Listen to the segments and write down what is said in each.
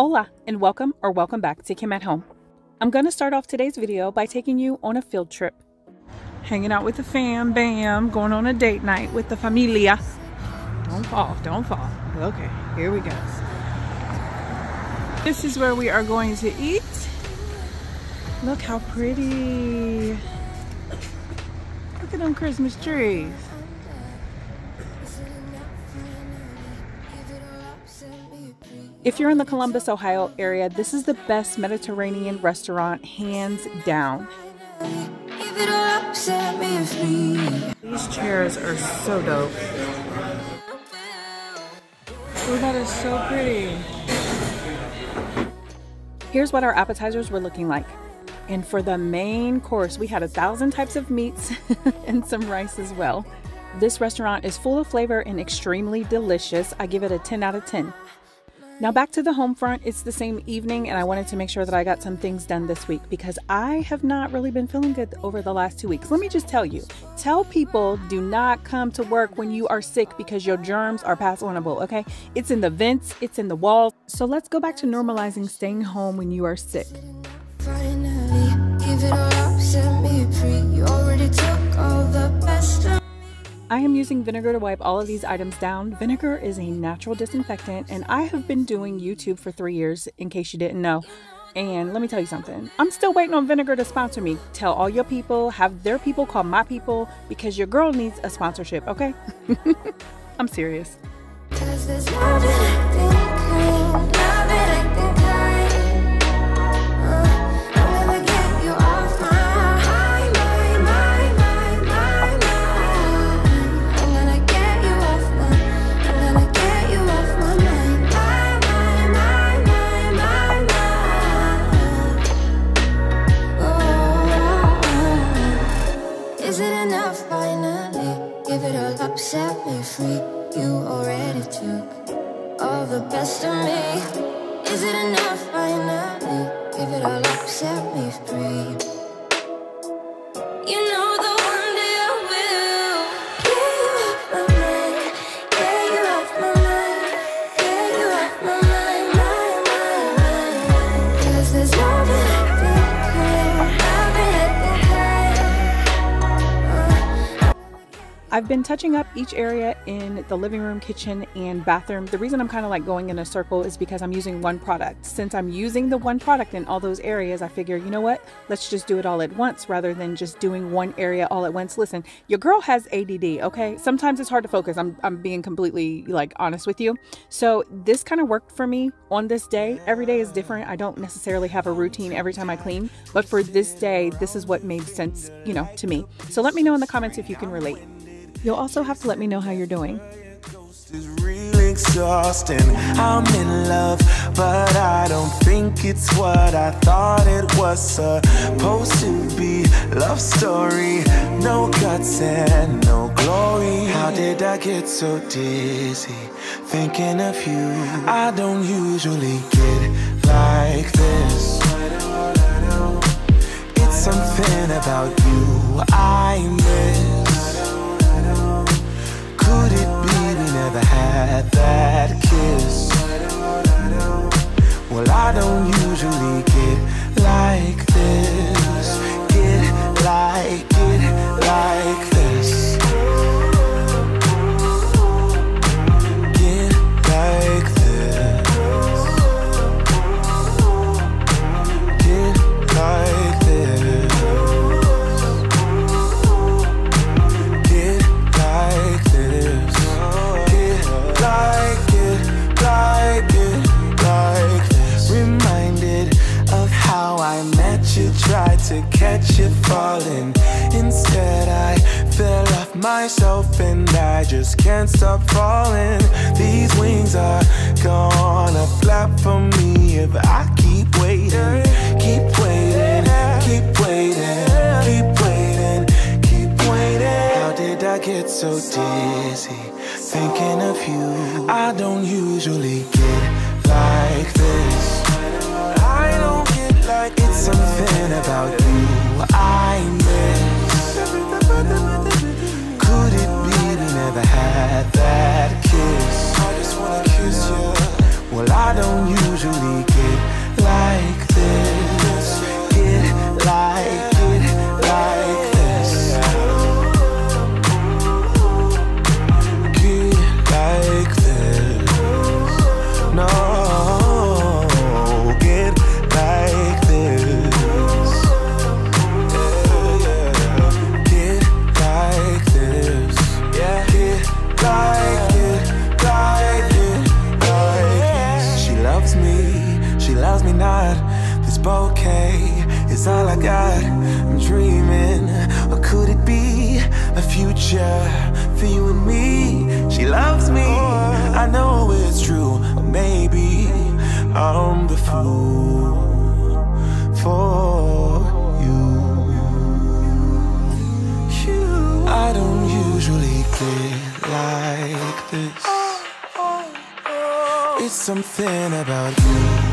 Hola and welcome back to Kim at Home. I'm going to start off today's video by taking you on a field trip. Hanging out with the fam, bam, going on a date night with the familia. Don't fall, don't fall. Okay, here we go. This is where we are going to eat. Look how pretty. Look at them Christmas trees. If you're in the Columbus, Ohio area, this is the best Mediterranean restaurant, hands down. These chairs are so dope. Oh, that is so pretty. Here's what our appetizers were looking like. And for the main course, we had 1,000 types of meats and some rice as well. This restaurant is full of flavor and extremely delicious. I give it a 10 out of 10. Now back to the home front. It's the same evening and I wanted to make sure that I got some things done this week because I have not really been feeling good over the last 2 weeks. Let me just tell you, tell people do not come to work when you are sick because your germs are pass onable, okay? It's in the vents, it's in the walls. So let's go back to normalizing staying home when you are sick. Finally, give it all up, set me free. You already took all the best of. I am using vinegar to wipe all of these items down. Vinegar is a natural disinfectant and I have been doing YouTube for 3 years in case you didn't know. And let me tell you something, I'm still waiting on vinegar to sponsor me. Tell all your people, have their people call my people because your girl needs a sponsorship, okay? I'm serious. Set me free. You already took all the best of me. Is it enough finally? Give it all up, set me free. You know the one day I will get you off my mind, get you off my mind, get you off my mind, mind. 'Cause there's nothing I can clear, nothing I can I've been touching up each area in the living room, kitchen, and bathroom. The reason I'm kind of like going in a circle is because I'm using one product. Since I'm using the one product in all those areas, I figure, you know what? Let's just do it all at once rather than just doing one area all at once. Listen, your girl has ADD, okay? Sometimes it's hard to focus. I'm being completely like honest with you. So this kind of worked for me on this day. Every day is different. I don't necessarily have a routine every time I clean, but for this day, this is what made sense, you know, to me. So let me know in the comments if you can relate. You'll also have to let me know how you're doing. It's real exhausting. I'm in love, but I don't think it's what I thought it was supposed to be. Love story, no guts and no glory. How did I get so dizzy thinking of you? I don't usually get like this. It's something about you I miss. Could it be we never had that kiss? Well, I don't usually get like this. Get like this. Get like this. Get like this. Tried to catch it falling. Instead I fell off myself and I just can't stop falling. These wings are gonna flap for me if I keep waiting. Keep waiting, keep waiting, keep waiting, keep waiting. How did I get so dizzy thinking of you? I don't usually get like this. I don't get like it's something about you I miss. Could it be we never had that kiss? I just wanna kiss you. Well, I don't loves me, she loves me not. This bouquet is all I got. I'm dreaming, or could it be a future for you and me? She loves me, I know it's true. Or maybe I'm the fool for you. I don't usually get like this. It's something about you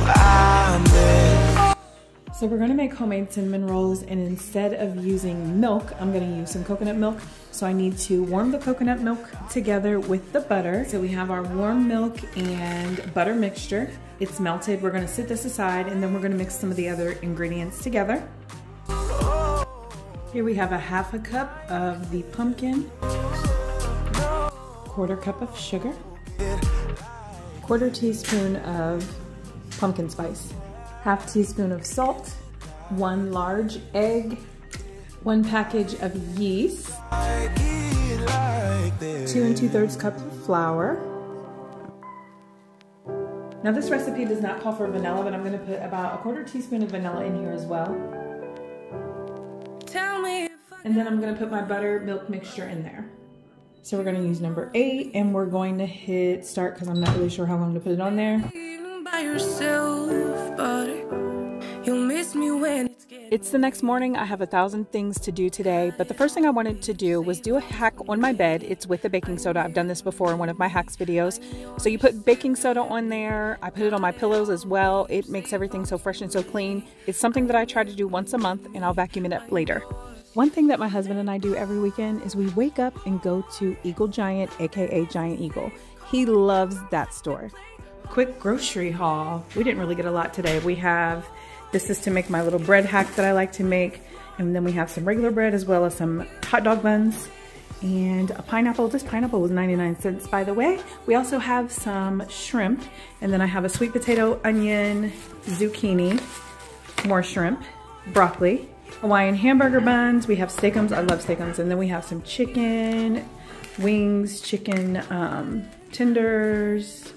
I miss. So we're gonna make homemade cinnamon rolls, and instead of using milk, I'm gonna use some coconut milk. So I need to warm the coconut milk together with the butter. So we have our warm milk and butter mixture. It's melted. We're gonna sit this aside, and then we're gonna mix some of the other ingredients together. Here we have a half a cup of the pumpkin, quarter cup of sugar, quarter teaspoon of pumpkin spice, half teaspoon of salt, 1 large egg, 1 package of yeast, 2 2/3 cups of flour. Now this recipe does not call for vanilla, but I'm gonna put about a quarter teaspoon of vanilla in here as well. And then I'm gonna put my butter milk mixture in there. So we're gonna use number 8, and we're going to hit start because I'm not really sure how long to put it on there. It's the next morning. I have 1,000 things to do today, but the first thing I wanted to do was do a hack on my bed. It's with the baking soda. I've done this before in one of my hacks videos. So you put baking soda on there. I put it on my pillows as well. It makes everything so fresh and so clean. It's something that I try to do once a month, and I'll vacuum it up later. One thing that my husband and I do every weekend is we wake up and go to Eagle Giant, aka Giant Eagle. He loves that store. Quick grocery haul. We didn't really get a lot today. We have, this is to make my little bread hack that I like to make. And then we have some regular bread as well as some hot dog buns and a pineapple. This pineapple was 99 cents, by the way. We also have some shrimp. And then I have a sweet potato, onion, zucchini, more shrimp, broccoli, Hawaiian hamburger buns. We have steakums. I love steakums. And then we have some chicken wings, chicken tenders,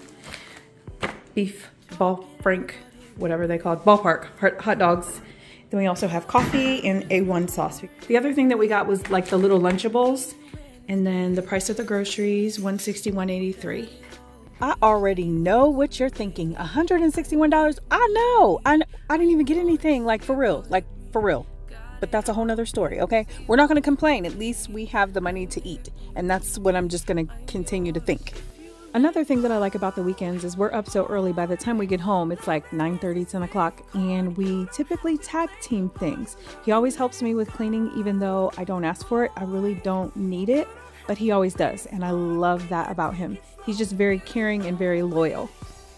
beef ball frank, whatever they call it, ballpark hot dogs. Then we also have coffee and A1 sauce. The other thing that we got was like the little Lunchables, and then the price of the groceries, $160, $183. I already know what you're thinking. $161. I know. I didn't even get anything, like for real. But that's a whole nother story, okay? We're not gonna complain. At least we have the money to eat. And that's what I'm just gonna continue to think. Another thing that I like about the weekends is we're up so early. By the time we get home, it's like 9:30, 10 o'clock, and we typically tag team things. He always helps me with cleaning, even though I don't ask for it. I really don't need it, but he always does, and I love that about him. He's just very caring and very loyal.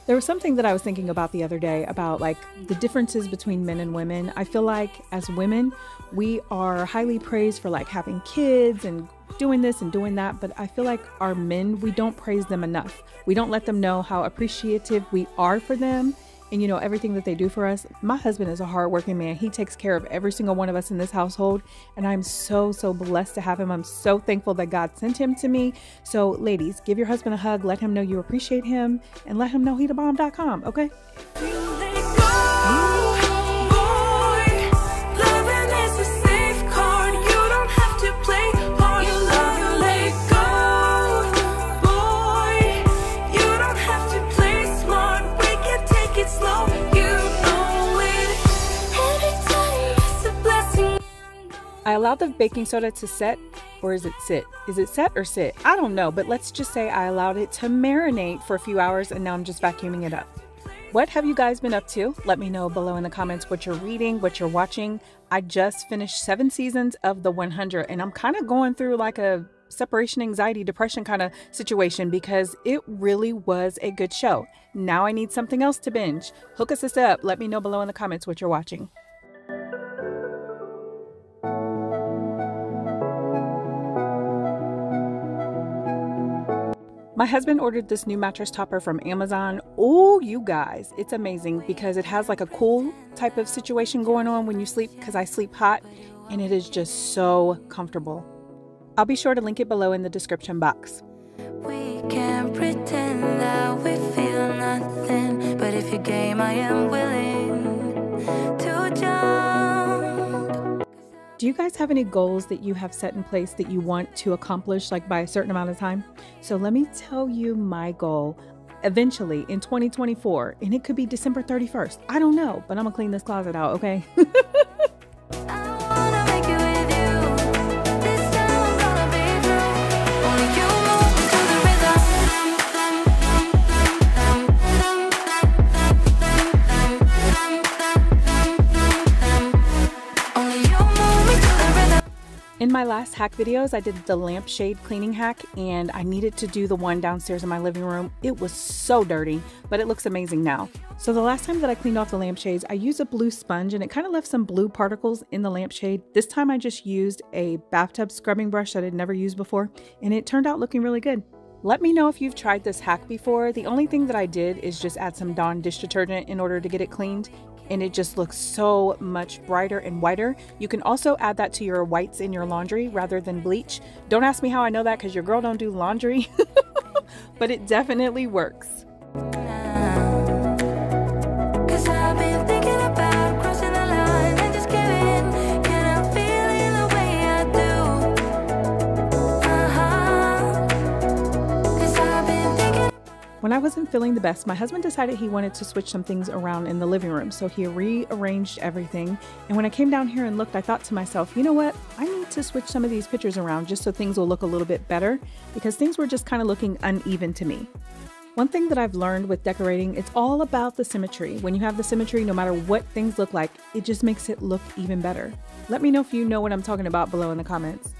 There was something that I was thinking about the other day about like the differences between men and women. I feel like as women, we are highly praised for like having kids and doing this and doing that, but I feel like our men, we don't praise them enough. We don't let them know how appreciative we are for them and, you know, everything that they do for us. My husband is a hardworking man. He takes care of every single one of us in this household, and I'm so blessed to have him. I'm so thankful that God sent him to me. So ladies, give your husband a hug, let him know you appreciate him, and let him know he the bomb.com, okay? I allowed the baking soda to set, or is it sit? Is it set or sit? I don't know, but let's just say I allowed it to marinate for a few hours, and now I'm just vacuuming it up. What have you guys been up to? Let me know below in the comments what you're reading, what you're watching. I just finished 7 seasons of The 100, and I'm kind of going through like a separation anxiety, depression kind of situation because it really was a good show. Now I need something else to binge. Hook us up. Let me know below in the comments what you're watching. My husband ordered this new mattress topper from Amazon. Oh, you guys, it's amazing because it has like a cool type of situation going on when you sleep, because I sleep hot, and it is just so comfortable. I'll be sure to link it below in the description box. We can't pretend that we feel nothing, but if With your game, I am willing to jump. Do you guys have any goals that you have set in place that you want to accomplish like by a certain amount of time? So let me tell you my goal eventually in 2024, and it could be December 31st. I don't know, but I'm gonna clean this closet out, okay? In my last hack videos, I did the lampshade cleaning hack, and I needed to do the one downstairs in my living room. It was so dirty, but it looks amazing now. So the last time that I cleaned off the lampshades, I used a blue sponge and it kind of left some blue particles in the lampshade. This time I just used a bathtub scrubbing brush that I'd never used before, and it turned out looking really good. Let me know if you've tried this hack before. The only thing that I did is just add some Dawn dish detergent in order to get it cleaned, and it just looks so much brighter and whiter. You can also add that to your whites in your laundry rather than bleach. Don't ask me how I know that because your girl don't do laundry, but it definitely works. When I wasn't feeling the best, my husband decided he wanted to switch some things around in the living room, so he rearranged everything. And when I came down here and looked, I thought to myself, you know what? I need to switch some of these pictures around just so things will look a little bit better, because things were just kind of looking uneven to me. One thing that I've learned with decorating, it's all about the symmetry. When you have the symmetry, no matter what things look like, it just makes it look even better. Let me know if you know what I'm talking about below in the comments.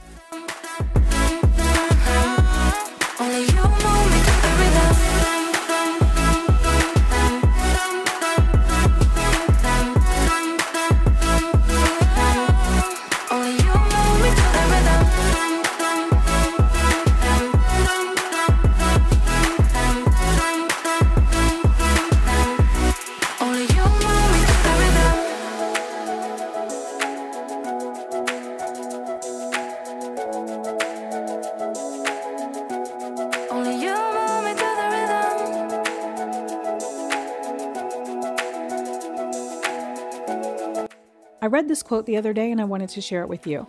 I read this quote the other day and I wanted to share it with you.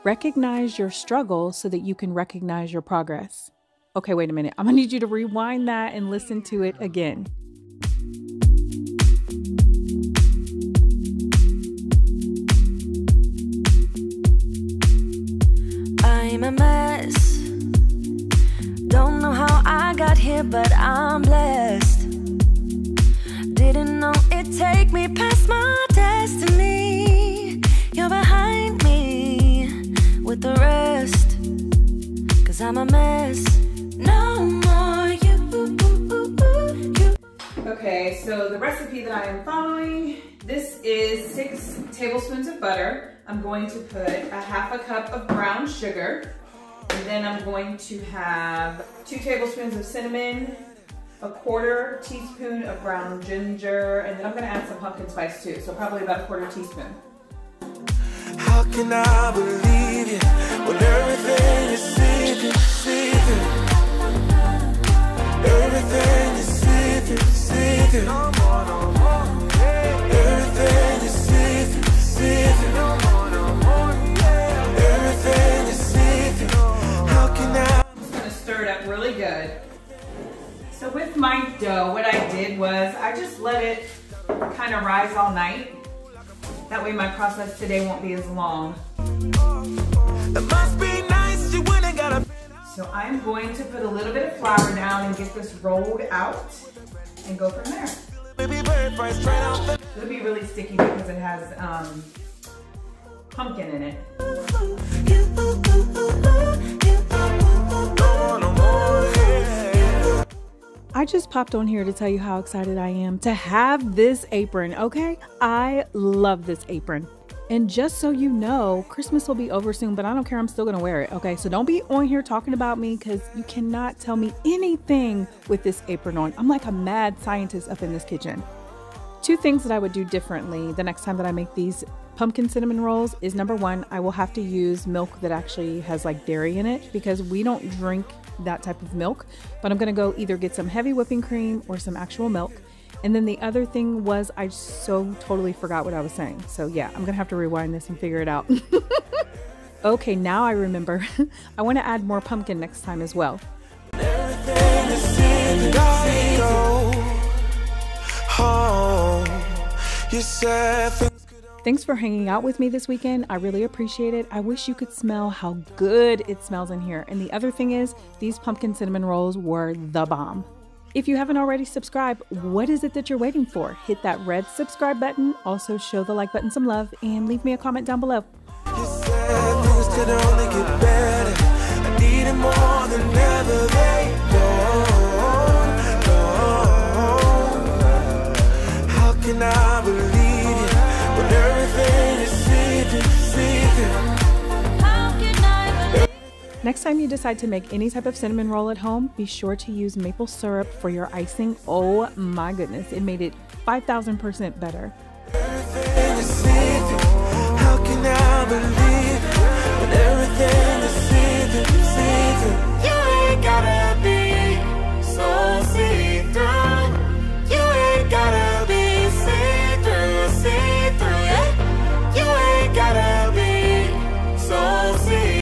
Recognize your struggle so that you can recognize your progress. Okay, wait a minute. I'm gonna need you to rewind that and listen to it again. I'm a mess. Don't know how I got here, but I'm blessed. Didn't know it'd take me past my destiny. You're behind me with the rest, 'cause I'm a mess. No more you. Okay, so the recipe that I am following, this is 6 tablespoons of butter. I'm going to put a ½ cup of brown sugar, and then I'm going to have 2 tablespoons of cinnamon, a 1/4 teaspoon of brown ginger, and then I'm gonna add some pumpkin spice too, so probably about a 1/4 teaspoon. How can I believe you when everything is see-through? Everything is see-through. Everything is see-through. Everything is see-through. How can I? I'm just gonna stir it up really good. So with my dough, what I did was I just let it kind of rise all night. That way my process today won't be as long. It must be nice, you wouldn't gotta. So I'm going to put a little bit of flour down and get this rolled out and go from there. It'll be really sticky because it has pumpkin in it. I just popped on here to tell you how excited I am to have this apron, okay? I love this apron. And just so you know, Christmas will be over soon, but I don't care, I'm still gonna wear it, okay? So don't be on here talking about me because you cannot tell me anything with this apron on. I'm like a mad scientist up in this kitchen. 2 things that I would do differently the next time that I make these pumpkin cinnamon rolls is, number 1, I will have to use milk that actually has like dairy in it because we don't drink that type of milk, but I'm gonna go either get some heavy whipping cream or some actual milk. And then the other thing was I so totally forgot what I was saying. So yeah, I'm gonna have to rewind this and figure it out. Okay, now I remember. I want to add more pumpkin next time as well. Thanks for hanging out with me this weekend. I really appreciate it. I wish you could smell how good it smells in here. And the other thing is, these pumpkin cinnamon rolls were the bomb. If you haven't already subscribed, what is it that you're waiting for? Hit that red subscribe button. Also show the like button some love and leave me a comment down below. You said things could only get better. I need it more than ever. They don't. How can I believe you when everything is secret? How can I believe? Next time you decide to make any type of cinnamon roll at home, be sure to use maple syrup for your icing. Oh my goodness, it made it 5,000% better. Everything is secret. How can I believe?